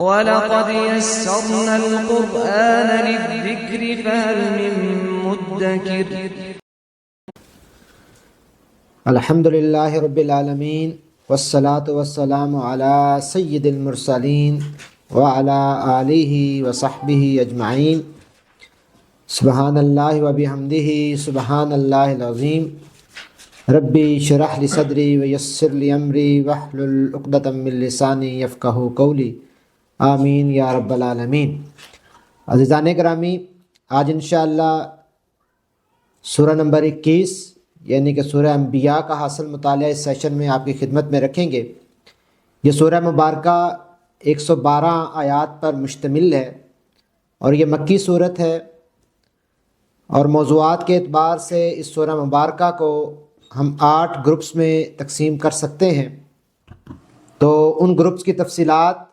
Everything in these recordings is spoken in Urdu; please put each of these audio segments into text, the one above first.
وَلَقَدْ يَسَّرْنَا الْقُرْآنَ لِلذِّكْرِ فَهَلْ مِن مُّدَّكِرٍ الحمدللہ رب العالمین والصلاة والسلام علی سید المرسلین وعلی آلہ وصحبہ اجمعین۔ سبحان اللہ وبحمدہ سبحان اللہ العظیم۔ ربی شرح لی صدری ویسر لی امری واحلل عقدۃ من لسانی یفقہوا قولی، آمین یا رب العالمین۔ عزیزان گرامی، آج انشاءاللہ سورہ نمبر 21 یعنی کہ سورہ انبیاء کا حاصل مطالعہ اس سیشن میں آپ کی خدمت میں رکھیں گے۔ یہ سورہ مبارکہ 112 آیات پر مشتمل ہے اور یہ مکی صورت ہے، اور موضوعات کے اعتبار سے اس سورہ مبارکہ کو ہم 8 گروپس میں تقسیم کر سکتے ہیں۔ تو ان گروپس کی تفصیلات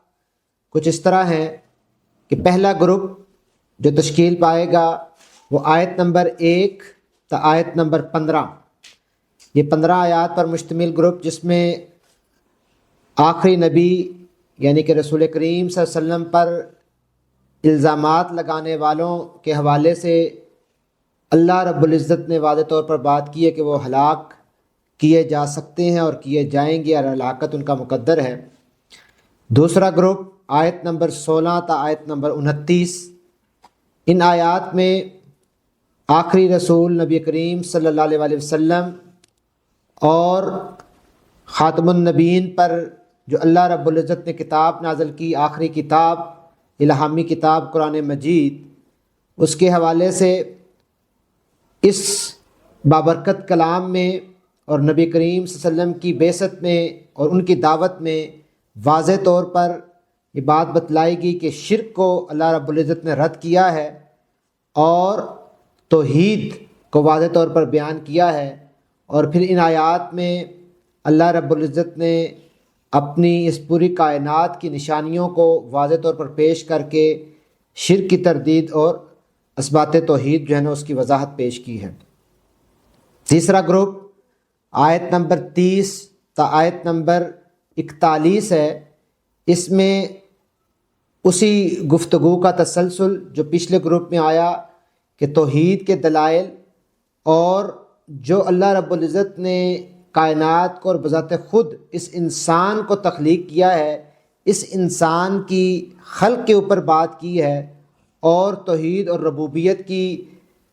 کچھ اس طرح ہیں کہ پہلا گروپ جو تشکیل پائے گا وہ آیت نمبر 1 تا آیت نمبر 15، یہ 15 آیات پر مشتمل گروپ، جس میں آخری نبی یعنی کہ رسول کریم صلی اللہ علیہ وسلم پر الزامات لگانے والوں کے حوالے سے اللہ رب العزت نے واضح طور پر بات کی ہے کہ وہ ہلاک کیے جا سکتے ہیں اور کیے جائیں گے، اور ہلاکت ان کا مقدر ہے۔ دوسرا گروپ آیت نمبر 16 تا آیت نمبر 29، ان آیات میں آخری رسول نبی کریم صلی اللہ علیہ وسلم اور خاتم النبیین پر جو اللہ رب العزت نے کتاب نازل کی، آخری کتاب، الہامی کتاب قرآن مجید، اس کے حوالے سے اس بابرکت کلام میں اور نبی کریم صلی اللہ علیہ وسلم کی بعثت میں اور ان کی دعوت میں واضح طور پر یہ بات بتلائی گئی کہ شرک کو اللہ رب العزت نے رد کیا ہے اور توحید کو واضح طور پر بیان کیا ہے۔ اور پھر ان آیات میں اللہ رب العزت نے اپنی اس پوری کائنات کی نشانیوں کو واضح طور پر پیش کر کے شرک کی تردید اور اثبات توحید جو ہے نا اس کی وضاحت پیش کی ہے۔ تیسرا گروپ آیت نمبر 30 تا آیت نمبر 41 ہے، اس میں اسی گفتگو کا تسلسل جو پچھلے گروپ میں آیا کہ توحید کے دلائل اور جو اللہ رب العزت نے کائنات کو اور بذات خود اس انسان کو تخلیق کیا ہے، اس انسان کی خلق کے اوپر بات کی ہے، اور توحید اور ربوبیت کی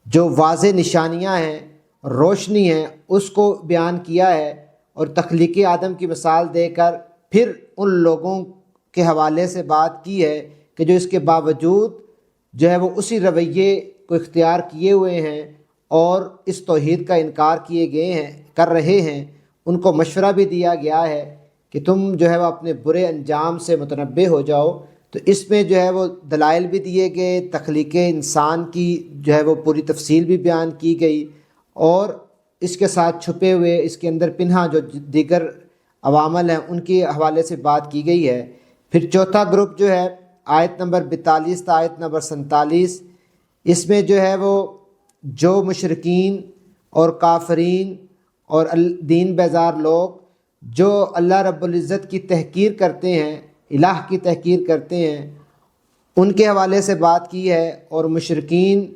جو واضح نشانیاں ہیں، روشنی ہیں، اس کو بیان کیا ہے، اور تخلیق آدم کی مثال دے کر پھر ان لوگوں کے حوالے سے بات کی ہے کہ جو اس کے باوجود جو ہے وہ اسی رویے کو اختیار کیے ہوئے ہیں اور اس توحید کا انکار کر رہے ہیں۔ ان کو مشورہ بھی دیا گیا ہے کہ تم جو ہے وہ اپنے برے انجام سے متنبہ ہو جاؤ۔ تو اس میں جو ہے وہ دلائل بھی دیے گئے، تخلیق انسان کی جو ہے وہ پوری تفصیل بھی بیان کی گئی، اور اس کے ساتھ چھپے ہوئے اس کے اندر پنہاں جو دیگر عوامل ہیں ان کے حوالے سے بات کی گئی ہے۔ پھر چوتھا گروپ جو ہے آیت نمبر 42 تا آیت نمبر 47، اس میں جو ہے وہ جو مشرکین اور کافرین اور دین بیزار لوگ جو اللہ رب العزت کی تحقیر کرتے ہیں، الہ کی تحقیر کرتے ہیں، ان کے حوالے سے بات کی ہے، اور مشرکین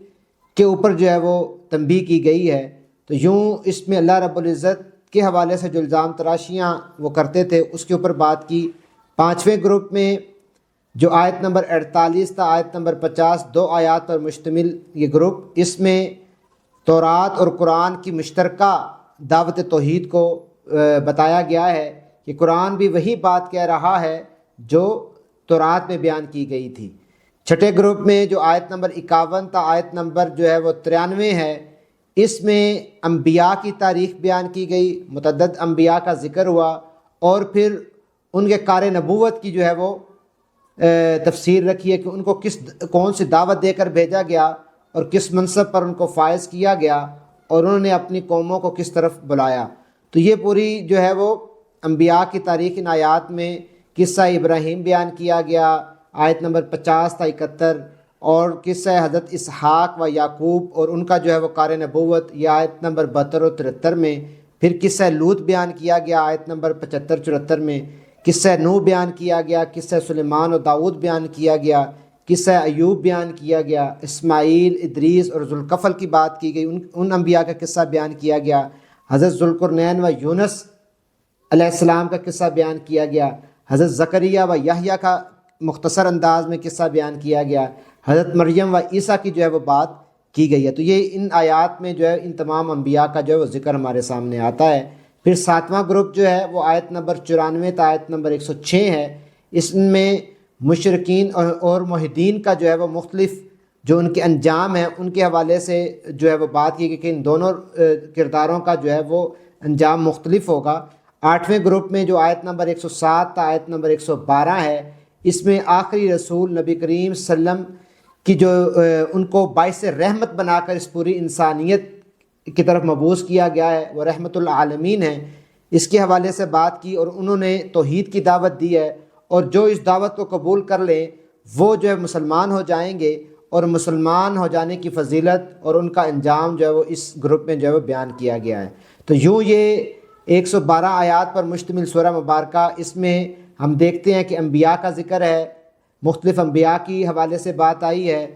کے اوپر جو ہے وہ تنبیہ کی گئی ہے۔ تو یوں اس میں اللہ رب العزت کے حوالے سے جو الزام تراشیاں وہ کرتے تھے اس کے اوپر بات کی۔ پانچویں گروپ میں جو آیت نمبر 48 تا آیت نمبر 50، 2 آیات پر مشتمل یہ گروپ، اس میں تورات اور قرآن کی مشترکہ دعوت توحید کو بتایا گیا ہے کہ قرآن بھی وہی بات کہہ رہا ہے جو تورات میں بیان کی گئی تھی۔ چھٹے گروپ میں جو آیت نمبر 51 تا آیت نمبر جو ہے وہ 93 ہے، اس میں انبیاء کی تاریخ بیان کی گئی، متعدد انبیاء کا ذکر ہوا، اور پھر ان کے کار نبوت کی جو ہے وہ تفسیر رکھی ہے کہ ان کو کون سی دعوت دے کر بھیجا گیا اور کس منصب پر ان کو فائز کیا گیا، اور انہوں نے اپنی قوموں کو کس طرف بلایا۔ تو یہ پوری جو ہے وہ انبیاء کی تاریخ ان آیات میں قصہ ابراہیم بیان کیا گیا، آیت نمبر 50 تا 71، اور قصہ حضرت اسحاق و یعقوب اور ان کا جو ہے وہ کار نبوت، یہ آیت نمبر 72 اور 73 میں۔ پھر قصہ لوط بیان کیا گیا آیت نمبر 75 74 میں۔ قصہ نوح بیان کیا گیا، قصہ سلیمان و داؤد بیان کیا گیا، قصہ ایوب بیان کیا گیا، اسماعیل، ادریس اور ذوالکفل کی بات کی گئی، ان انبیاء کا قصہ بیان کیا گیا، حضرت ذوالقرنین و یونس علیہ السلام کا قصہ بیان کیا گیا، حضرت زکریا و یحییٰ کا مختصر انداز میں قصہ بیان کیا گیا، حضرت مریم و عیسیٰ کی جو ہے وہ بات کی گئی ہے۔ تو یہ ان آیات میں جو ہے ان تمام انبیاء کا جو ہے وہ ذکر ہمارے سامنے آتا ہے۔ پھر 7واں گروپ جو ہے وہ آیت نمبر 94 تا آیت نمبر 106 ہے۔ اس میں مشرکین اور موحدین کا جو ہے وہ مختلف جو ان کے انجام ہیں ان کے حوالے سے جو ہے وہ بات کی گئی کہ ان دونوں کرداروں کا جو ہے وہ انجام مختلف ہوگا۔ 8ویں گروپ میں جو آیت نمبر 107 تا آیت نمبر 112 ہے، اس میں آخری رسول نبی کریم صلی اللہ علیہ وسلم کی جو ان کو باعث رحمت بنا کر اس پوری انسانیت کی طرف مبعوث کیا گیا ہے، وہ رحمت العالمین ہیں، اس کے حوالے سے بات کی، اور انہوں نے توحید کی دعوت دی ہے، اور جو اس دعوت کو قبول کر لیں وہ جو ہے مسلمان ہو جائیں گے، اور مسلمان ہو جانے کی فضیلت اور ان کا انجام جو ہے وہ اس گروپ میں جو ہے وہ بیان کیا گیا ہے۔ تو یوں یہ 112 آیات پر مشتمل سورہ مبارکہ، اس میں ہم دیکھتے ہیں کہ انبیاء کا ذکر ہے، مختلف انبیاء کی حوالے سے بات آئی ہے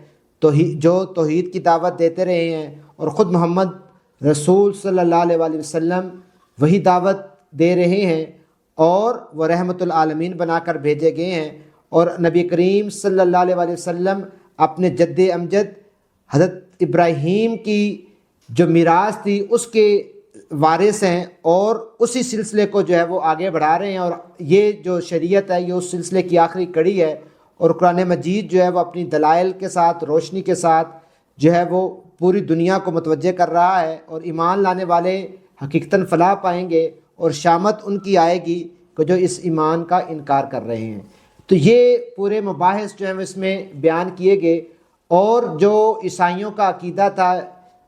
جو توحید کی دعوت دیتے رہے ہیں، اور خود محمد رسول صلی اللہ علیہ وآلہ وسلم وہی دعوت دے رہے ہیں، اور وہ رحمت العالمین بنا کر بھیجے گئے ہیں، اور نبی کریم صلی اللہ علیہ وآلہ وسلم اپنے جد امجد حضرت ابراہیم کی جو میراث تھی اس کے وارث ہیں، اور اسی سلسلے کو جو ہے وہ آگے بڑھا رہے ہیں، اور یہ جو شریعت ہے یہ اس سلسلے کی آخری کڑی ہے، اور قرآن مجید جو ہے وہ اپنی دلائل کے ساتھ، روشنی کے ساتھ جو ہے وہ پوری دنیا کو متوجہ کر رہا ہے، اور ایمان لانے والے حقیقتاً فلاح پائیں گے، اور شامت ان کی آئے گی کہ جو اس ایمان کا انکار کر رہے ہیں۔ تو یہ پورے مباحث جو ہیں اس میں بیان کیے گئے، اور جو عیسائیوں کا عقیدہ تھا،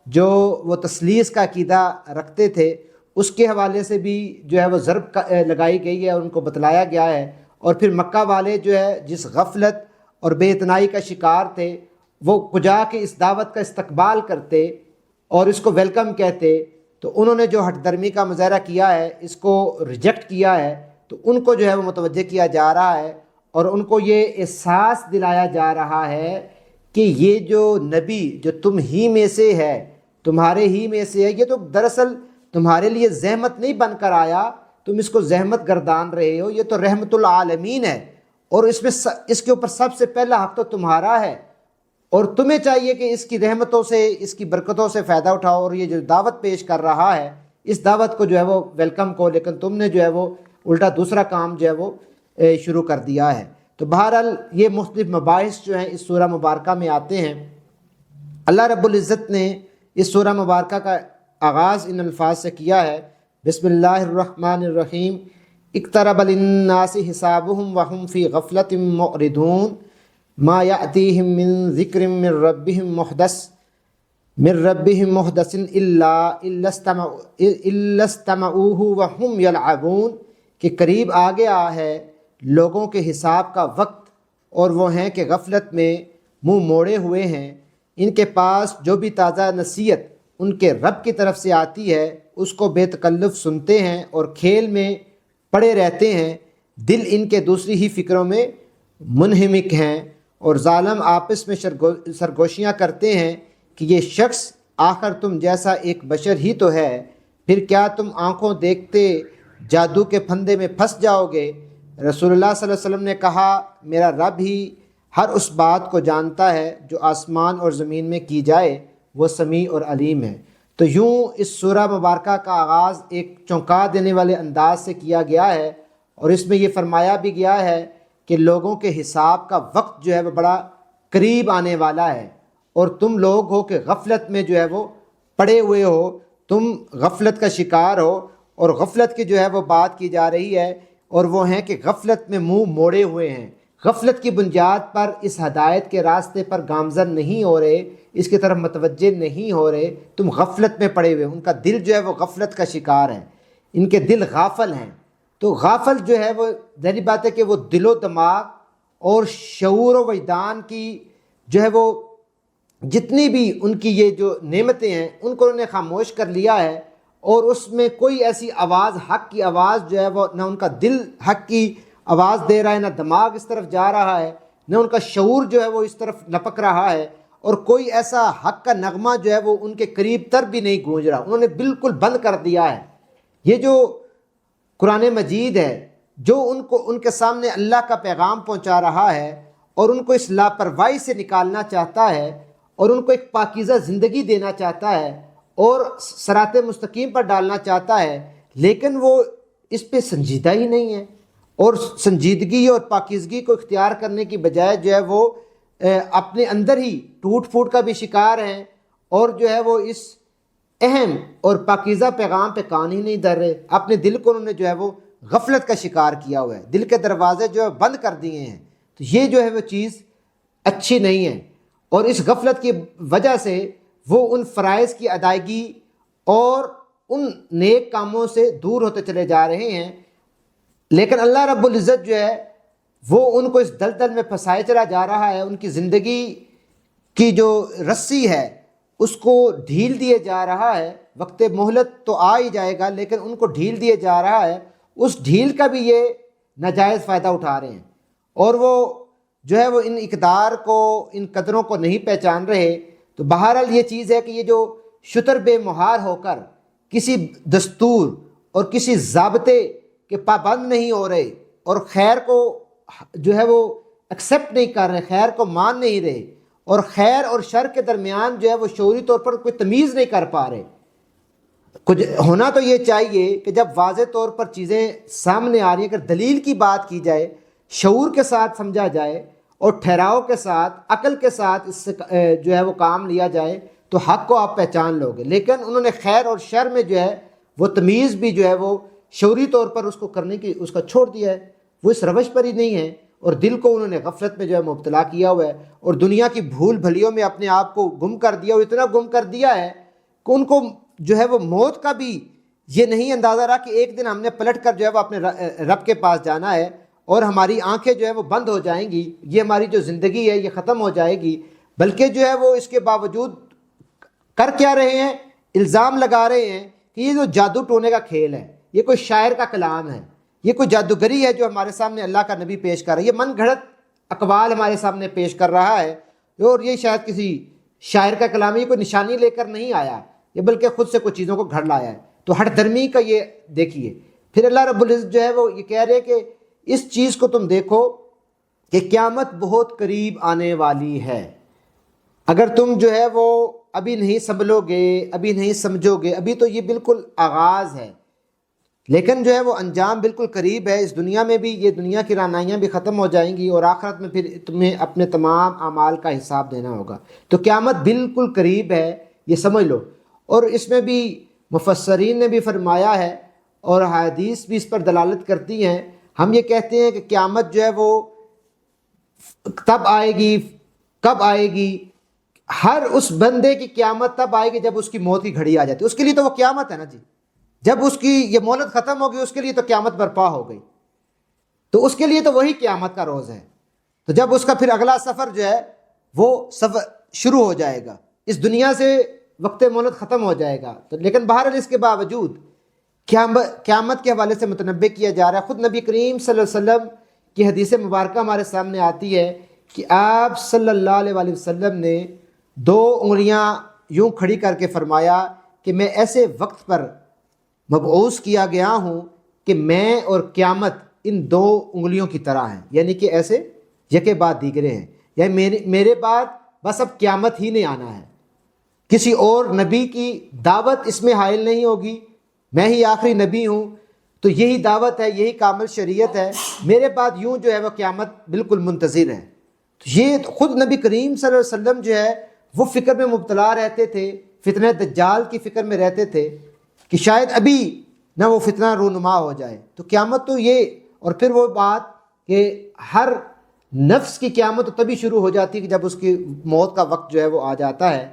جو وہ تثلیث کا عقیدہ رکھتے تھے، اس کے حوالے سے بھی جو ہے وہ ضرب لگائی گئی ہے، اور ان کو بتلایا گیا ہے۔ اور پھر مکہ والے جو ہے جس غفلت اور بے اتنائی کا شکار تھے، وہ کجا کے اس دعوت کا استقبال کرتے اور اس کو ویلکم کہتے، تو انہوں نے جو ہٹ درمی کا مظاہرہ کیا ہے، اس کو ریجیکٹ کیا ہے، تو ان کو جو ہے وہ متوجہ کیا جا رہا ہے، اور ان کو یہ احساس دلایا جا رہا ہے کہ یہ جو نبی جو تم ہی میں سے ہے، تمہارے ہی میں سے ہے، یہ تو دراصل تمہارے لیے زحمت نہیں بن کر آیا، تم اس کو زحمت گردان رہے ہو، یہ تو رحمت العالمین ہے، اور اس کے اوپر سب سے پہلا حق تو تمہارا ہے، اور تمہیں چاہیے کہ اس کی رحمتوں سے، اس کی برکتوں سے فائدہ اٹھاؤ، اور یہ جو دعوت پیش کر رہا ہے اس دعوت کو جو ہے وہ ویلکم کو، لیکن تم نے جو ہے وہ الٹا دوسرا کام جو ہے وہ شروع کر دیا ہے۔ تو بہرحال یہ مختلف مباحث جو ہیں اس سورہ مبارکہ میں آتے ہیں۔ اللہ رب العزت نے اس سورہ مبارکہ کا آغاز ان الفاظ سے کیا ہے، بسم اللہ الرحمن الرحیم، اقترب للناس حسابهم وهم فی غفلۃ معرضون ما یأتیہم من ذکر من ربهم محدث الا استمعوه وهم یلعبون، کہ قریب آ گیا ہے لوگوں کے حساب کا وقت، اور وہ ہیں کہ غفلت میں منہ موڑے ہوئے ہیں، ان کے پاس جو بھی تازہ نصیحت ان کے رب کی طرف سے آتی ہے اس کو بے تکلف سنتے ہیں اور کھیل میں پڑے رہتے ہیں، دل ان کے دوسری ہی فکروں میں منہمک ہیں، اور ظالم آپس میں سرگوشیاں کرتے ہیں کہ یہ شخص آخر تم جیسا ایک بشر ہی تو ہے، پھر کیا تم آنکھوں دیکھتے جادو کے پھندے میں پھنس جاؤ گے۔ رسول اللہ صلی اللہ علیہ وسلم نے کہا، میرا رب ہی ہر اس بات کو جانتا ہے جو آسمان اور زمین میں کی جائے، وہ سمیع اور علیم ہے۔ تو یوں اس سورہ مبارکہ کا آغاز ایک چونکا دینے والے انداز سے کیا گیا ہے، اور اس میں یہ فرمایا بھی گیا ہے کہ لوگوں کے حساب کا وقت جو ہے وہ بڑا قریب آنے والا ہے، اور تم لوگ ہو کہ غفلت میں جو ہے وہ پڑے ہوئے ہو، تم غفلت کا شکار ہو، اور غفلت کی جو ہے وہ بات کی جا رہی ہے، اور وہ ہیں کہ غفلت میں منہ موڑے ہوئے ہیں، غفلت کی بنیاد پر اس ہدایت کے راستے پر گامزن نہیں ہو رہے، اس کی طرف متوجہ نہیں ہو رہے، تم غفلت میں پڑے ہوئے، ان کا دل جو ہے وہ غفلت کا شکار ہے، ان کے دل غافل ہیں۔ تو غافل جو ہے وہ ظاہری بات ہے کہ وہ دل و دماغ اور شعور و وجدان کی جو ہے وہ جتنی بھی ان کی یہ جو نعمتیں ہیں ان کو انہوں نے خاموش کر لیا ہے، اور اس میں کوئی ایسی آواز، حق کی آواز جو ہے وہ نہ ان کا دل حق کی آواز دے رہا ہے، نہ دماغ اس طرف جا رہا ہے، نہ ان کا شعور جو ہے وہ اس طرف لپک رہا ہے، اور کوئی ایسا حق کا نغمہ جو ہے وہ ان کے قریب تر بھی نہیں گونج رہا، انہوں نے بالکل بند کر دیا ہے۔ یہ جو قرآن مجید ہے جو ان کے سامنے اللہ کا پیغام پہنچا رہا ہے اور ان کو اس لاپرواہی سے نکالنا چاہتا ہے اور ان کو ایک پاکیزہ زندگی دینا چاہتا ہے اور صراط مستقیم پر ڈالنا چاہتا ہے، لیکن وہ اس پہ سنجیدہ ہی نہیں ہے، اور سنجیدگی اور پاکیزگی کو اختیار کرنے کی بجائے جو ہے وہ اپنے اندر ہی ٹوٹ پھوٹ کا بھی شکار ہیں، اور جو ہے وہ اس اہم اور پاکیزہ پیغام پہ کان ہی نہیں دھر رہے۔ اپنے دل کو انہوں نے جو ہے وہ غفلت کا شکار کیا ہوا ہے، دل کے دروازے جو ہے بند کر دیے ہیں۔ تو یہ جو ہے وہ چیز اچھی نہیں ہے، اور اس غفلت کی وجہ سے وہ ان فرائض کی ادائیگی اور ان نیک کاموں سے دور ہوتے چلے جا رہے ہیں۔ لیکن اللہ رب العزت جو ہے وہ ان کو اس دلدل میں پھنسائے چلا جا رہا ہے، ان کی زندگی کی جو رسی ہے اس کو ڈھیل دیے جا رہا ہے۔ وقت مہلت تو آ ہی جائے گا، لیکن ان کو ڈھیل دیے جا رہا ہے، اس ڈھیل کا بھی یہ ناجائز فائدہ اٹھا رہے ہیں، اور وہ جو ہے وہ ان اقدار کو، ان قدروں کو نہیں پہچان رہے۔ تو بہرحال یہ چیز ہے کہ یہ جو شتر بے مہار ہو کر کسی دستور اور کسی ضابطے کے پابند نہیں ہو رہے اور خیر کو جو ہے وہ ایکسیپٹ نہیں کر رہے، خیر کو مان نہیں رہے، اور خیر اور شر کے درمیان جو ہے وہ شعوری طور پر کوئی تمیز نہیں کر پا رہے۔ کچھ ہونا تو یہ چاہیے کہ جب واضح طور پر چیزیں سامنے آ رہی ہیں، اگر دلیل کی بات کی جائے، شعور کے ساتھ سمجھا جائے اور ٹھہراؤ کے ساتھ، عقل کے ساتھ اس سے جو ہے وہ کام لیا جائے تو حق کو آپ پہچان لو گے۔ لیکن انہوں نے خیر اور شر میں جو ہے وہ تمیز بھی جو ہے وہ شعوری طور پر اس کو کرنے کی اس کا چھوڑ دیا ہے، وہ اس روش پر ہی نہیں ہے، اور دل کو انہوں نے غفلت میں جو ہے مبتلا کیا ہوا ہے، اور دنیا کی بھول بھلیوں میں اپنے آپ کو گم کر دیا، اور اتنا گم کر دیا ہے کہ ان کو جو ہے وہ موت کا بھی یہ نہیں اندازہ رہا کہ ایک دن ہم نے پلٹ کر جو ہے وہ اپنے رب کے پاس جانا ہے، اور ہماری آنکھیں جو ہے وہ بند ہو جائیں گی، یہ ہماری جو زندگی ہے یہ ختم ہو جائے گی۔ بلکہ جو ہے وہ اس کے باوجود کر کیا رہے ہیں؟ الزام لگا رہے ہیں کہ یہ جو جادو ٹونے کا کھیل ہے، یہ کوئی شاعر کا کلام ہے، یہ کوئی جادوگری ہے جو ہمارے سامنے اللہ کا نبی پیش کر رہا ہے، یہ من گھڑت اقوال ہمارے سامنے پیش کر رہا ہے، اور یہ شاید کسی شاعر کا کلام ہے، یہ کوئی نشانی لے کر نہیں آیا، یہ بلکہ خود سے کچھ چیزوں کو گھڑ لایا ہے۔ تو ہٹ درمی کا یہ دیکھیے۔ پھر اللہ رب العزت جو ہے وہ یہ کہہ رہے کہ اس چیز کو تم دیکھو کہ قیامت بہت قریب آنے والی ہے، اگر تم جو ہے وہ ابھی نہیں سنبھلو گے، ابھی نہیں سمجھو گے، ابھی تو یہ بالکل آغاز ہے، لیکن جو ہے وہ انجام بالکل قریب ہے۔ اس دنیا میں بھی یہ دنیا کی رعنائیاں بھی ختم ہو جائیں گی، اور آخرت میں پھر تمہیں اپنے تمام اعمال کا حساب دینا ہوگا۔ تو قیامت بالکل قریب ہے، یہ سمجھ لو۔ اور اس میں بھی مفسرین نے بھی فرمایا ہے اور حدیث بھی اس پر دلالت کرتی ہیں۔ ہم یہ کہتے ہیں کہ قیامت جو ہے وہ تب آئے گی، کب آئے گی؟ ہر اس بندے کی قیامت تب آئے گی جب اس کی موت کی گھڑی آ جاتی ہے، اس کے لیے تو وہ قیامت ہے نا جی۔ جب اس کی یہ مہلت ختم ہوگی اس کے لیے تو قیامت برپا ہو گئی، تو اس کے لیے تو وہی قیامت کا روز ہے۔ تو جب اس کا پھر اگلا سفر جو ہے وہ سفر شروع ہو جائے گا، اس دنیا سے وقت مہلت ختم ہو جائے گا۔ تو لیکن بہرحال اس کے باوجود قیامت کے حوالے سے متنبع کیا جا رہا ہے۔ خود نبی کریم صلی اللہ علیہ وسلم کی حدیث مبارکہ ہمارے سامنے آتی ہے کہ آپ صلی اللہ علیہ وآلہ وسلم نے 2 انگلیاں یوں کھڑی کر کے فرمایا کہ میں ایسے وقت پر مبعوث کیا گیا ہوں کہ میں اور قیامت ان 2 انگلیوں کی طرح ہیں، یعنی کہ ایسے یکے بعد دیگرے ہیں، یعنی میرے بعد بس اب قیامت ہی نہیں آنا ہے، کسی اور نبی کی دعوت اس میں حائل نہیں ہوگی، میں ہی آخری نبی ہوں، تو یہی دعوت ہے، یہی کامل شریعت ہے، میرے بعد یوں جو ہے وہ قیامت بالکل منتظر ہے۔ تو یہ خود نبی کریم صلی اللہ علیہ وسلم جو ہے وہ فکر میں مبتلا رہتے تھے، فتنہ دجال کی فکر میں رہتے تھے کہ شاید ابھی نہ وہ فتنہ رونما ہو جائے۔ تو قیامت تو یہ، اور پھر وہ بات کہ ہر نفس کی قیامت تو تبھی شروع ہو جاتی ہے کہ جب اس کی موت کا وقت جو ہے وہ آ جاتا ہے۔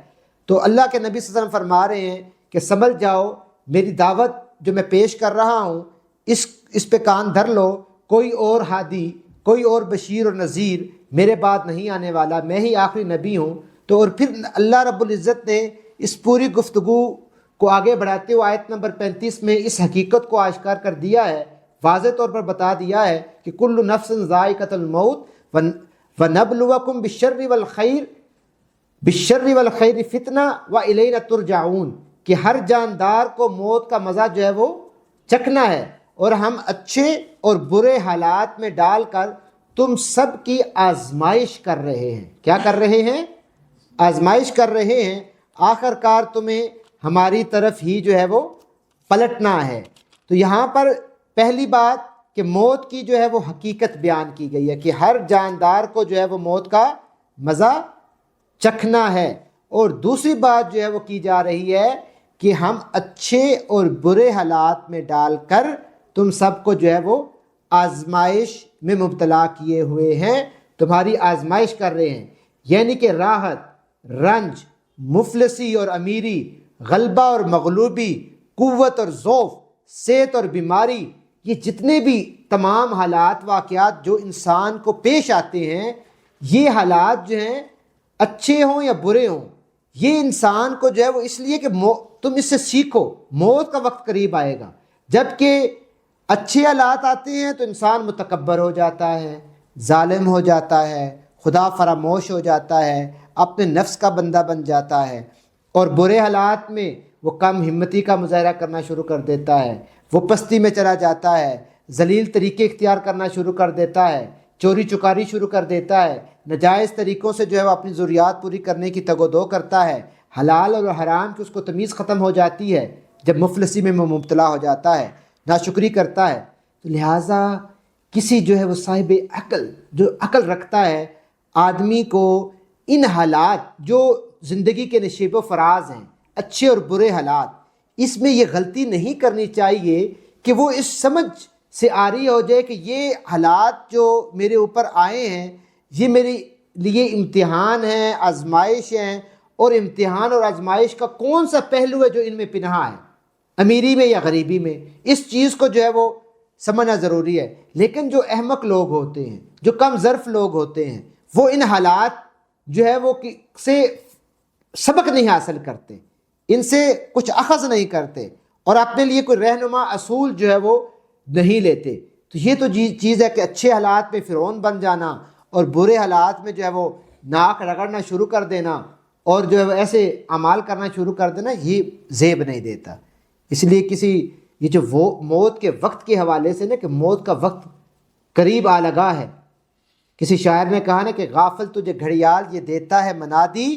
تو اللہ کے نبی صلی اللہ علیہ وسلم فرما رہے ہیں کہ سنبھل جاؤ، میری دعوت جو میں پیش کر رہا ہوں اس پہ کان دھر لو، کوئی اور ہادی، کوئی اور بشیر اور نذیر میرے بعد نہیں آنے والا، میں ہی آخری نبی ہوں۔ تو اور پھر اللہ رب العزت نے اس پوری گفتگو کو آگے بڑھاتے ہوئے آیت نمبر 35 میں اس حقیقت کو آشکار کر دیا ہے واضح طور پر بتا دیا ہے کہ کل نفس ذائقۃ الموت ونبلوکم بالشر والخیر فتنہ والینا ترجعون، کہ ہر جاندار کو موت کا مزہ جو ہے وہ چکھنا ہے، اور ہم اچھے اور برے حالات میں ڈال کر تم سب کی آزمائش کر رہے ہیں۔ کیا کر رہے ہیں؟ آزمائش کر رہے ہیں، آخر کار تمہیں ہماری طرف ہی جو ہے وہ پلٹنا ہے۔ تو یہاں پر پہلی بات کہ موت کی جو ہے وہ حقیقت بیان کی گئی ہے کہ ہر جاندار کو جو ہے وہ موت کا مزہ چکھنا ہے، اور دوسری بات جو ہے وہ کی جا رہی ہے کہ ہم اچھے اور برے حالات میں ڈال کر تم سب کو جو ہے وہ آزمائش میں مبتلا کیے ہوئے ہیں، تمہاری آزمائش کر رہے ہیں، یعنی کہ راحت، رنج، مفلسی اور امیری، غلبہ اور مغلوبی، قوت اور ضعف، صحت اور بیماری، یہ جتنے بھی تمام حالات واقعات جو انسان کو پیش آتے ہیں، یہ حالات جو ہیں اچھے ہوں یا برے ہوں، یہ انسان کو جو ہے وہ اس لیے کہ تم اس سے سیکھو، موت کا وقت قریب آئے گا۔ جبکہ اچھے حالات آتے ہیں تو انسان متکبر ہو جاتا ہے، ظالم ہو جاتا ہے، خدا فراموش ہو جاتا ہے، اپنے نفس کا بندہ بن جاتا ہے، اور برے حالات میں وہ کم ہمتی کا مظاہرہ کرنا شروع کر دیتا ہے، وہ پستی میں چلا جاتا ہے، ذلیل طریقے اختیار کرنا شروع کر دیتا ہے، چوری چکاری شروع کر دیتا ہے، ناجائز طریقوں سے جو ہے وہ اپنی ضروریات پوری کرنے کی تگ و دو کرتا ہے، حلال اور حرام کی اس کو تمیز ختم ہو جاتی ہے جب مفلسی میں مبتلا ہو جاتا ہے، ناشکری کرتا ہے۔ تو لہٰذا کسی جو ہے وہ صاحب عقل جو عقل رکھتا ہے، آدمی کو ان حالات جو زندگی کے نشیب و فراز ہیں، اچھے اور برے حالات، اس میں یہ غلطی نہیں کرنی چاہیے کہ وہ اس سمجھ سے آری ہو جائے کہ یہ حالات جو میرے اوپر آئے ہیں یہ میرے لیے امتحان ہیں، آزمائش ہیں، اور امتحان اور آزمائش کا کون سا پہلو ہے جو ان میں پنہا ہے، امیری میں یا غریبی میں، اس چیز کو جو ہے وہ سمجھنا ضروری ہے۔ لیکن جو احمق لوگ ہوتے ہیں، جو کم ظرف لوگ ہوتے ہیں، وہ ان حالات جو ہے وہ سے سبق نہیں حاصل کرتے، ان سے کچھ اخذ نہیں کرتے، اور اپنے لیے کوئی رہنما اصول جو ہے وہ نہیں لیتے۔ تو یہ تو چیز ہے کہ اچھے حالات میں فرعون بن جانا اور برے حالات میں جو ہے وہ ناک رگڑنا شروع کر دینا اور جو ہے وہ ایسے اعمال کرنا شروع کر دینا، یہ زیب نہیں دیتا۔ اس لیے یہ جو وہ موت کے وقت کے حوالے سے نا کہ موت کا وقت قریب آ لگا ہے، کسی شاعر نے کہا نا کہ غافل تجھے گھڑیال یہ دیتا ہے منادی،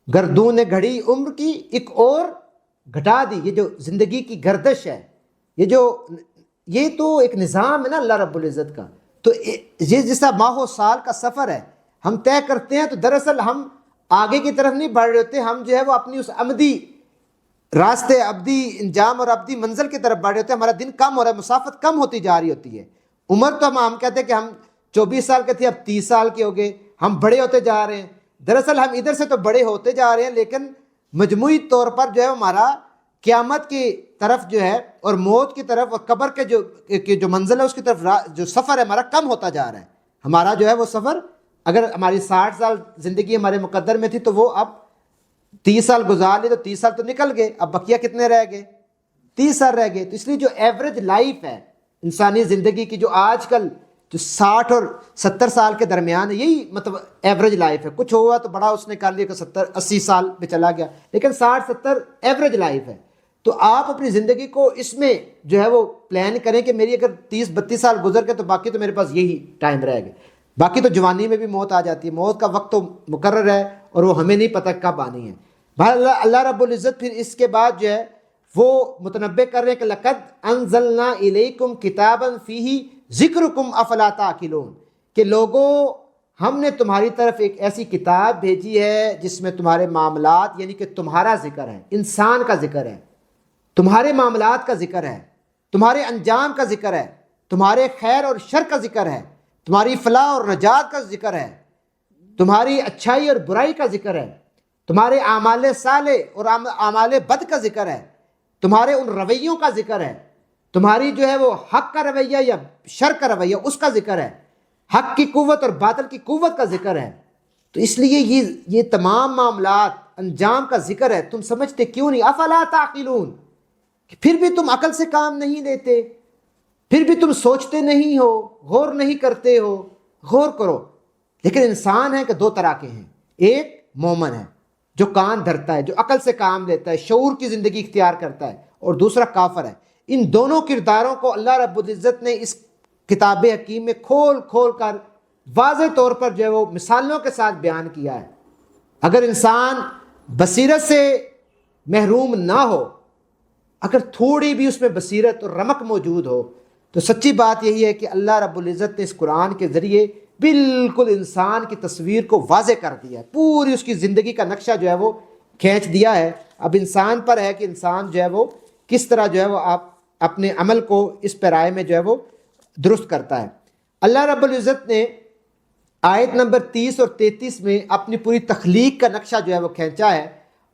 گردون نے گھڑی عمر کی ایک اور گھٹا دی۔ یہ جو زندگی کی گردش ہے، یہ تو ایک نظام ہے نا اللہ رب العزت کا۔ تو یہ جیسا ماہ و سال کا سفر ہے، ہم طے کرتے ہیں، تو دراصل ہم آگے کی طرف نہیں بڑھ رہے ہوتے، ہم جو ہے وہ اپنی اس ابدی راستے، ابدی انجام اور ابدی منزل کی طرف بڑھ رہے ہوتے ہیں۔ ہمارا دن کم ہو رہا ہے، مسافت کم ہوتی جا رہی ہوتی ہے۔ عمر تو ہم کہتے ہیں کہ ہم 24 سال کے تھے، اب 30 سال کے ہو گئے، ہم بڑے ہوتے جا رہے ہیں۔ دراصل ہم ادھر سے تو بڑے ہوتے جا رہے ہیں، لیکن مجموعی طور پر جو ہے ہمارا قیامت کی طرف جو ہے اور موت کی طرف اور قبر کے جو منزل ہے اس کی طرف جو سفر ہے ہمارا کم ہوتا جا رہا ہے۔ ہمارا جو ہے وہ سفر، اگر ہماری 60 سال زندگی ہمارے مقدر میں تھی تو وہ اب 30 سال گزار لی، تو 30 سال تو نکل گئے، اب بقیہ کتنے رہ گئے؟ 30 سال رہ گئے۔ تو اس لیے جو ایوریج لائف ہے انسانی زندگی کی، جو آج کل جو 60 اور 70 سال کے درمیان ہے، یہی مطلب ایوریج لائف ہے۔ کچھ ہوا تو بڑا اس نے کر لیا کہ 70-80 سال پہ چلا گیا، لیکن 60-70 ایوریج لائف ہے۔ تو آپ اپنی زندگی کو اس میں جو ہے وہ پلان کریں کہ میری اگر 30-32 سال گزر گئے تو باقی تو میرے پاس یہی ٹائم رہ گئے۔ باقی تو جوانی میں بھی موت آ جاتی ہے، موت کا وقت تو مقرر ہے اور وہ ہمیں نہیں پتہ کب آنی ہے۔ اللہ رب العزت پھر اس کے بعد جو ہے وہ متنبع کر رہے ہیں کہ لَقَدْ أَنزَلْنَا إِلَيْكُمْ كِتَابًا فِيهِ ذِكْرُكُمْ أَفَلَا تَعْقِلُونَ، کہ لوگوں ہم نے تمہاری طرف ایک ایسی کتاب بھیجی ہے جس میں تمہارے معاملات، یعنی کہ تمہارا ذکر ہے، انسان کا ذکر ہے، تمہارے معاملات کا ذکر ہے، تمہارے انجام کا ذکر ہے، تمہارے خیر اور شر کا ذکر ہے، تمہاری فلاح اور نجات کا ذکر ہے، تمہاری اچھائی اور برائی کا ذکر ہے، تمہارے اعمال صالح اور اعمال بد کا ذکر ہے، تمہارے ان رویوں کا ذکر ہے، تمہاری جو ہے وہ حق کا رویہ یا شر کا رویہ اس کا ذکر ہے، حق کی قوت اور باطل کی قوت کا ذکر ہے۔ تو اس لیے یہ تمام معاملات انجام کا ذکر ہے، تم سمجھتے کیوں نہیں؟ افلا تعقلون، کہ پھر بھی تم عقل سے کام نہیں لیتے، پھر بھی تم سوچتے نہیں ہو، غور نہیں کرتے ہو۔ غور کرو۔ لیکن انسان ہے کہ دو طرح کے ہیں، ایک مومن ہے جو کان دھرتا ہے، جو عقل سے کام لیتا ہے، شعور کی زندگی اختیار کرتا ہے، اور دوسرا کافر ہے۔ ان دونوں کرداروں کو اللہ رب العزت نے اس کتاب حکیم میں کھول کھول کر واضح طور پر جو ہے وہ مثالوں کے ساتھ بیان کیا ہے۔ اگر انسان بصیرت سے محروم نہ ہو، اگر تھوڑی بھی اس میں بصیرت اور رمق موجود ہو، تو سچی بات یہی ہے کہ اللہ رب العزت نے اس قرآن کے ذریعے بالکل انسان کی تصویر کو واضح کر دیا ہے، پوری اس کی زندگی کا نقشہ جو ہے وہ کھینچ دیا ہے۔ اب انسان پر ہے کہ انسان جو ہے وہ کس طرح جو ہے وہ اپنے عمل کو اس پیرائے میں جو ہے وہ درست کرتا ہے۔ اللہ رب العزت نے آیت نمبر 30 اور 33 میں اپنی پوری تخلیق کا نقشہ جو ہے وہ کھینچا ہے،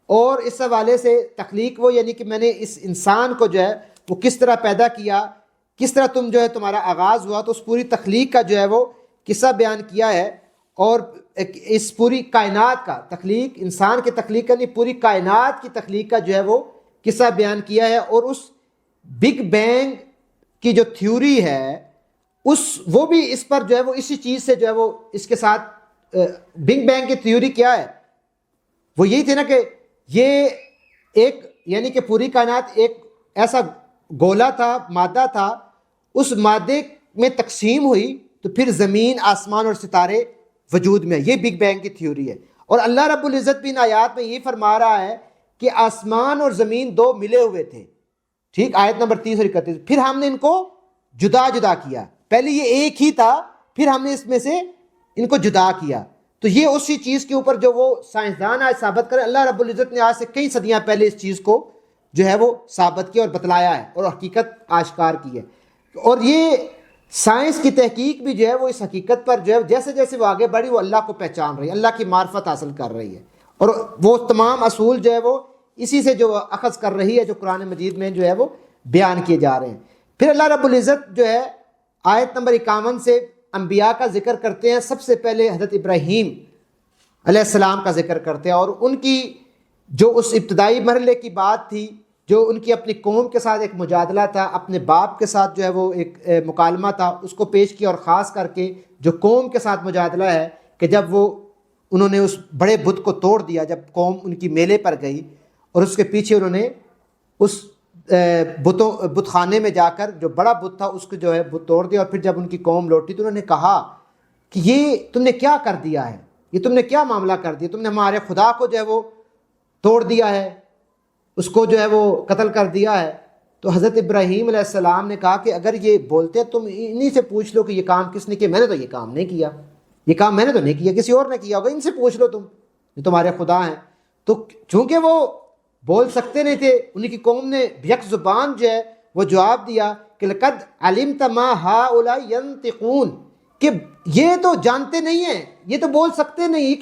اور اس حوالے سے تخلیق وہ یعنی کہ میں نے اس انسان کو جو ہے وہ کس طرح پیدا کیا، کس طرح تم جو ہے تمہارا آغاز ہوا، تو اس پوری تخلیق کا جو ہے وہ قصہ بیان کیا ہے، اور اس پوری کائنات کا تخلیق، انسان کی تخلیق کا نہیں، پوری کائنات کی تخلیق کا جو ہے وہ قصہ بیان کیا ہے، اور اس بگ بینگ کی جو تھیوری ہے وہ بھی اس پر جو ہے وہ اسی چیز سے جو ہے وہ اس کے ساتھ بگ بینگ کی تھیوری کیا ہے، وہ یہی تھی نا کہ یہ ایک یعنی کہ پوری کائنات ایک ایسا گولا تھا، مادہ تھا، اس مادے میں تقسیم ہوئی تو پھر زمین، آسمان اور ستارے وجود میں، یہ بگ بینگ کی تھیوری ہے۔ اور اللہ رب العزت بھی ان آیات میں یہ فرما رہا ہے کہ آسمان اور زمین دو ملے ہوئے تھے، ٹھیک، آیت نمبر 30 اور 31، پھر ہم نے ان کو جدا جدا کیا، پہلے یہ ایک ہی تھا، پھر ہم نے اس میں سے ان کو جدا کیا۔ تو یہ اسی چیز کے اوپر جو وہ سائنسدان آج ثابت کرے، اللہ رب العزت نے آج سے کئی صدیاں پہلے اس چیز کو جو ہے وہ ثابت کیا اور بتلایا ہے اور حقیقت آشکار کی ہے۔ اور یہ سائنس کی تحقیق بھی جو ہے وہ اس حقیقت پر جو ہے جیسے جیسے وہ آگے بڑھی، وہ اللہ کو پہچان رہی ہے، اللہ کی معرفت حاصل کر رہی ہے، اور وہ تمام اصول جو ہے وہ اسی سے جو اخذ کر رہی ہے، جو قرآن مجید میں جو ہے وہ بیان کیے جا رہے ہیں۔ پھر اللہ رب العزت جو ہے آیت نمبر 51 سے انبیاء کا ذکر کرتے ہیں۔ سب سے پہلے حضرت ابراہیم علیہ السلام کا ذکر کرتے ہیں، اور ان کی جو اس ابتدائی مرحلے کی بات تھی، جو ان کی اپنی قوم کے ساتھ ایک مجادلہ تھا، اپنے باپ کے ساتھ جو ہے وہ ایک مکالمہ تھا، اس کو پیش کیا، اور خاص کر کے جو قوم کے ساتھ مجادلہ ہے کہ جب انہوں نے اس بڑے بت کو توڑ دیا، جب قوم ان کی میلے پر گئی اور اس کے پیچھے انہوں نے اس بت خانے میں جا کر جو بڑا بت تھا اس کو جو ہے بت توڑ دیا، اور پھر جب ان کی قوم لوٹی تو انہوں نے کہا کہ یہ تم نے کیا کر دیا ہے، یہ تم نے کیا معاملہ کر دیا، تم نے ہمارے خدا کو جو ہے وہ توڑ دیا ہے، اس کو جو ہے وہ قتل کر دیا ہے۔ تو حضرت ابراہیم علیہ السلام نے کہا کہ اگر یہ بولتے تم انہی سے پوچھ لو کہ یہ کام کس نے کیا، میں نے تو یہ کام نہیں کیا، یہ کام میں نے تو نہیں کیا، کسی اور نے کیا ہوگا، ان سے پوچھ لو تم، یہ تمہارے خدا ہیں۔ تو چونکہ وہ بول سکتے نہیں تھے، ان کی قوم نے یک زبان جو ہے وہ جواب دیا کہ لقد علمت ما ہؤلاء ینطقون، کہ یہ تو جانتے نہیں ہیں، یہ تو بول سکتے نہیں، یہ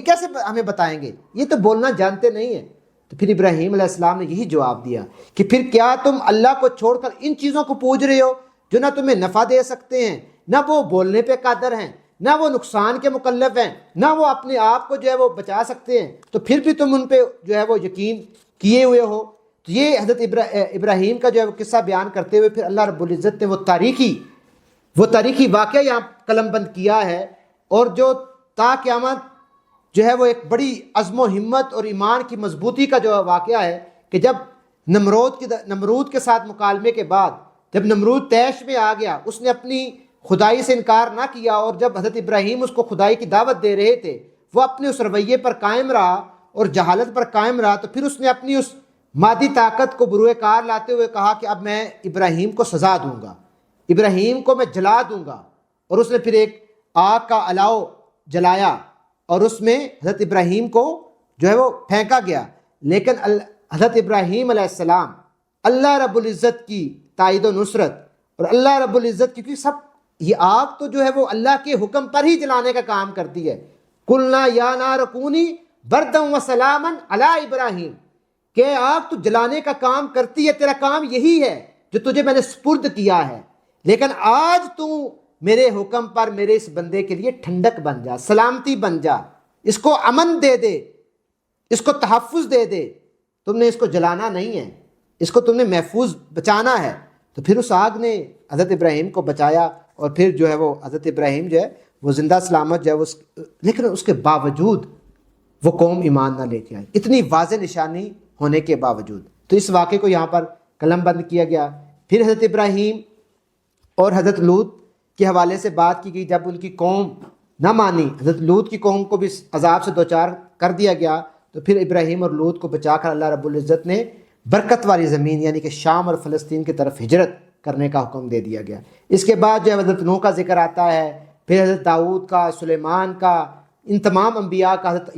کیسے ہمیں بتائیں گے، یہ تو بولنا جانتے نہیں ہیں۔ تو پھر ابراہیم علیہ السلام نے یہی جواب دیا کہ پھر کیا تم اللہ کو چھوڑ کر ان چیزوں کو پوج رہے ہو جو نہ تمہیں نفع دے سکتے ہیں، نہ وہ بولنے پہ قادر ہیں، نہ وہ نقصان کے مکلف ہیں، نہ وہ اپنے آپ کو جو ہے وہ بچا سکتے ہیں، تو پھر بھی تم ان پہ جو ہے وہ یقین کیے ہوئے ہو۔ تو یہ حضرت ابراہیم کا جو ہے وہ قصہ بیان کرتے ہوئے پھر اللہ رب العزت نے وہ تاریخی واقعہ یہاں قلم بند کیا ہے، اور جو تا قیامت جو ہے وہ ایک بڑی عزم و ہمت اور ایمان کی مضبوطی کا جو واقعہ ہے کہ جب نمرود کے ساتھ مکالمے کے بعد جب نمرود طیش میں آ گیا، اس نے اپنی خدائی سے انکار نہ کیا، اور جب حضرت ابراہیم اس کو خدائی کی دعوت دے رہے تھے وہ اپنے اس رویے پر قائم رہا اور جہالت پر قائم رہا، تو پھر اس نے اپنی اس مادی طاقت کو بروئے کار لاتے ہوئے کہا کہ اب میں ابراہیم کو سزا دوں گا، ابراہیم کو میں جلا دوں گا، اور اس نے پھر ایک آگ کا الاؤ جلایا اور اس میں حضرت ابراہیم کو جو ہے وہ پھینکا گیا۔ لیکن حضرت ابراہیم علیہ السلام اللہ رب العزت کی تائید و نصرت، اور اللہ رب العزت کی سب یہ آگ تو جو ہے وہ اللہ کے حکم پر ہی جلانے کا کام کرتی ہے، قلنا یا نار کونی بردا وسلاما علی ابراہیم، کہ آگ تو جلانے کا کام کرتی ہے، تیرا کام یہی ہے جو تجھے میں نے سپرد کیا ہے، لیکن آج تو میرے حکم پر میرے اس بندے کے لیے ٹھنڈک بن جا، سلامتی بن جا، اس کو امن دے دے، اس کو تحفظ دے دے، تم نے اس کو جلانا نہیں ہے، اس کو تم نے محفوظ بچانا ہے۔ تو پھر اس آگ نے حضرت ابراہیم کو بچایا، اور پھر جو ہے وہ حضرت ابراہیم جو ہے وہ زندہ سلامت جو ہے لیکن اس کے باوجود وہ قوم ایمان نہ لے کے آئی، اتنی واضح نشانی ہونے کے باوجود۔ تو اس واقعے کو یہاں پر قلم بند کیا گیا۔ پھر حضرت ابراہیم اور حضرت لوط کے حوالے سے بات کی گئی، جب ان کی قوم نہ مانی، حضرت لوط کی قوم کو بھی عذاب سے دوچار کر دیا گیا، تو پھر ابراہیم اور لوط کو بچا کر اللہ رب العزت نے برکت والی زمین یعنی کہ شام اور فلسطین کی طرف ہجرت کرنے کا حکم دے دیا گیا۔ اس کے بعد جو ہے حضرت نوح کا ذکر آتا ہے، پھر حضرت داؤد کا، سلیمان کا، ان تمام انبیاء کا، حضرت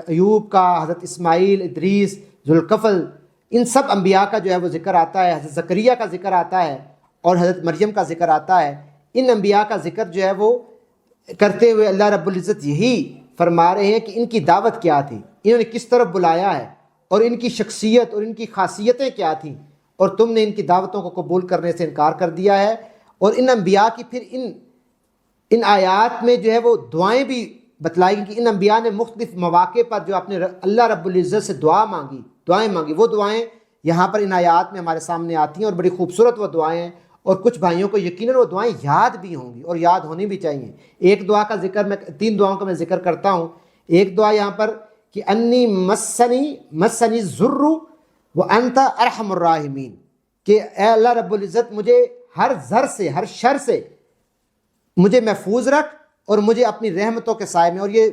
ایوب کا، حضرت اسماعیل، ادریس، ذوالکفل، ان سب انبیاء کا جو ہے وہ ذکر آتا ہے، حضرت زکریا کا ذکر آتا ہے، اور حضرت مریم کا ذکر آتا ہے۔ ان انبیاء کا ذکر جو ہے وہ کرتے ہوئے اللہ رب العزت یہی فرما رہے ہیں کہ ان کی دعوت کیا تھی، انہوں نے کس طرف بلایا ہے، اور ان کی شخصیت اور ان کی خاصیتیں کیا تھیں، اور تم نے ان کی دعوتوں کو قبول کرنے سے انکار کر دیا ہے۔ اور ان انبیاء کی پھر ان آیات میں جو ہے وہ دعائیں بھی بتلائی گئی کہ ان انبیاء نے مختلف مواقع پر جو اپنے اللہ رب العزت سے دعائیں مانگی، وہ دعائیں یہاں پر ان آیات میں ہمارے سامنے آتی ہیں، اور بڑی خوبصورت وہ دعائیں ہیں، اور کچھ بھائیوں کو یقیناً وہ دعائیں یاد بھی ہوں گی اور یاد ہونی بھی چاہیے۔ ایک دعا کا ذکر میں 3 دعاؤں کا میں ذکر کرتا ہوں۔ ایک دعا یہاں پر کہ انی مسنی الضر وانت ارحم الراحمین، کہ اے اللہ رب العزت مجھے ہر ضر سے، ہر شر سے مجھے محفوظ رکھ، اور مجھے اپنی رحمتوں کے سائے میں۔ اور یہ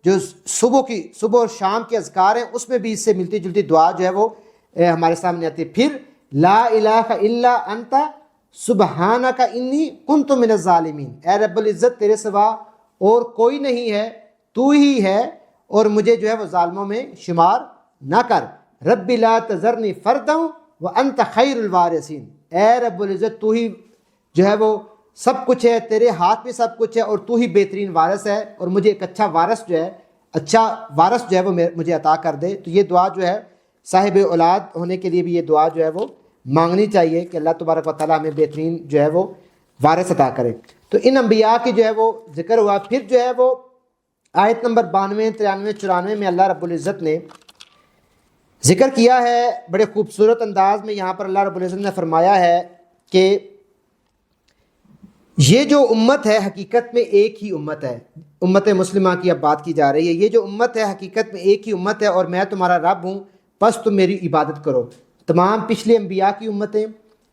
جو صبح اور شام کے اذکار ہیں اس میں بھی اس سے ملتی جلتی دعا جو ہے وہ ہمارے سامنے آتی ہے۔ پھر لا الہ الا انت سبحانک انی کنت من الظالمین، اے رب العزت تیرے سوا اور کوئی نہیں ہے، تو ہی ہے، اور مجھے جو ہے وہ ظالموں میں شمار نہ کر۔ رب لا تذرنی فردا وانت خیر الوارثین، اے رب العزت تو ہی جو ہے وہ سب کچھ ہے، تیرے ہاتھ میں سب کچھ ہے، اور تو ہی بہترین وارث ہے، اور مجھے ایک اچھا وارث جو ہے وہ مجھے عطا کر دے۔ تو یہ دعا جو ہے صاحب اولاد ہونے کے لیے بھی یہ دعا جو ہے وہ مانگنی چاہیے کہ اللہ تبارک و تعالیٰ ہمیں بہترین جو ہے وہ وارث عطا کرے۔ تو ان انبیاء کی جو ہے وہ ذکر ہوا۔ پھر جو ہے وہ آیت نمبر 92، 93، 94 میں اللہ رب العزت نے ذکر کیا ہے بڑے خوبصورت انداز میں۔ یہاں پر اللہ رب العزت نے فرمایا ہے کہ یہ جو امت ہے حقیقت میں ایک ہی امت ہے، امت مسلمہ کی اب بات کی جا رہی ہے۔ یہ جو امت ہے حقیقت میں ایک ہی امت ہے، اور میں تمہارا رب ہوں، پس تم میری عبادت کرو۔ تمام پچھلے انبیاء کی امتیں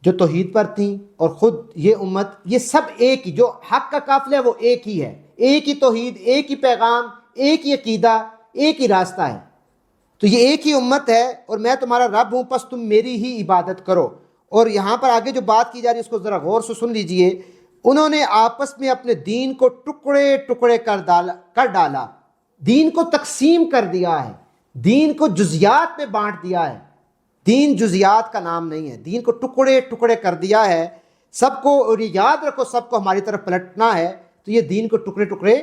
جو توحید پر تھیں، اور خود یہ امت، یہ سب ایک ہی، جو حق کا قافلہ ہے وہ ایک ہی ہے، ایک ہی توحید، ایک ہی پیغام، ایک ہی عقیدہ، ایک ہی راستہ ہے۔ تو یہ ایک ہی امت ہے، اور میں تمہارا رب ہوں، پس تم میری ہی عبادت کرو۔ اور یہاں پر آگے جو بات کی جا رہی ہے اس کو ذرا غور سے سن لیجئے۔ انہوں نے آپس میں اپنے دین کو ٹکڑے ٹکڑے کر ڈالا، دین کو تقسیم کر دیا ہے، دین کو جزیات میں بانٹ دیا ہے۔ دین جزیات کا نام نہیں ہے، دین کو ٹکڑے ٹکڑے کر دیا ہے سب کو۔ اور یہ یاد رکھو سب کو ہماری طرف پلٹنا ہے، تو یہ دین کو ٹکڑے ٹکڑے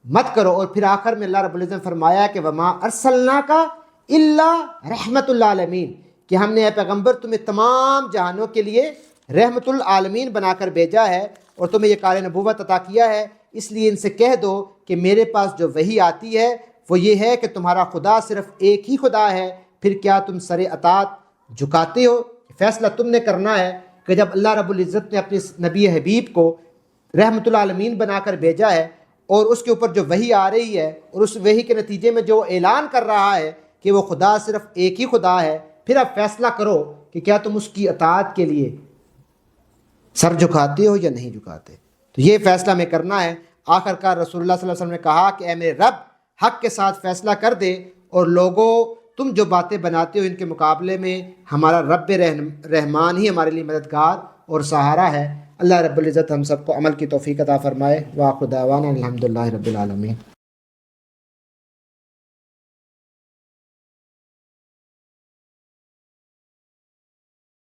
مت کرو۔ اور پھر آخر میں اللہ رب العزت نے فرمایا کہ وما ارسلناک الا رحمت للعالمین، کہ ہم نے اے پیغمبر تمہیں تمام جہانوں کے لیے رحمت العالمین بنا کر بھیجا ہے، اور تمہیں یہ کار نبوت عطا کیا ہے۔ اس لیے ان سے کہہ دو کہ میرے پاس جو وحی آتی ہے وہ یہ ہے کہ تمہارا خدا صرف ایک ہی خدا ہے، پھر کیا تم سر اطاعت جھکاتے ہو؟ فیصلہ تم نے کرنا ہے کہ جب اللہ رب العزت نے اپنے نبی حبیب کو رحمت العالمین بنا کر بھیجا ہے، اور اس کے اوپر جو وحی آ رہی ہے، اور اس وحی کے نتیجے میں جو اعلان کر رہا ہے کہ وہ خدا صرف ایک ہی خدا ہے، پھر اب فیصلہ کرو کہ کیا تم اس کی اطاعت کے لیے سر جھکاتے ہو یا نہیں جھکاتے۔ تو یہ فیصلہ میں کرنا ہے۔ آخر کار رسول اللہ صلی اللہ علیہ وسلم نے کہا کہ اے میرے رب، حق کے ساتھ فیصلہ کر دے، اور لوگوں تم جو باتیں بناتے ہو ان کے مقابلے میں ہمارا رب رحمان ہی ہمارے لیے مددگار اور سہارا ہے۔ اللہ رب العزت ہم سب کو عمل کی توفیق عطا فرمائے۔ وآخر دعوانا الحمدللہ رب العالمین۔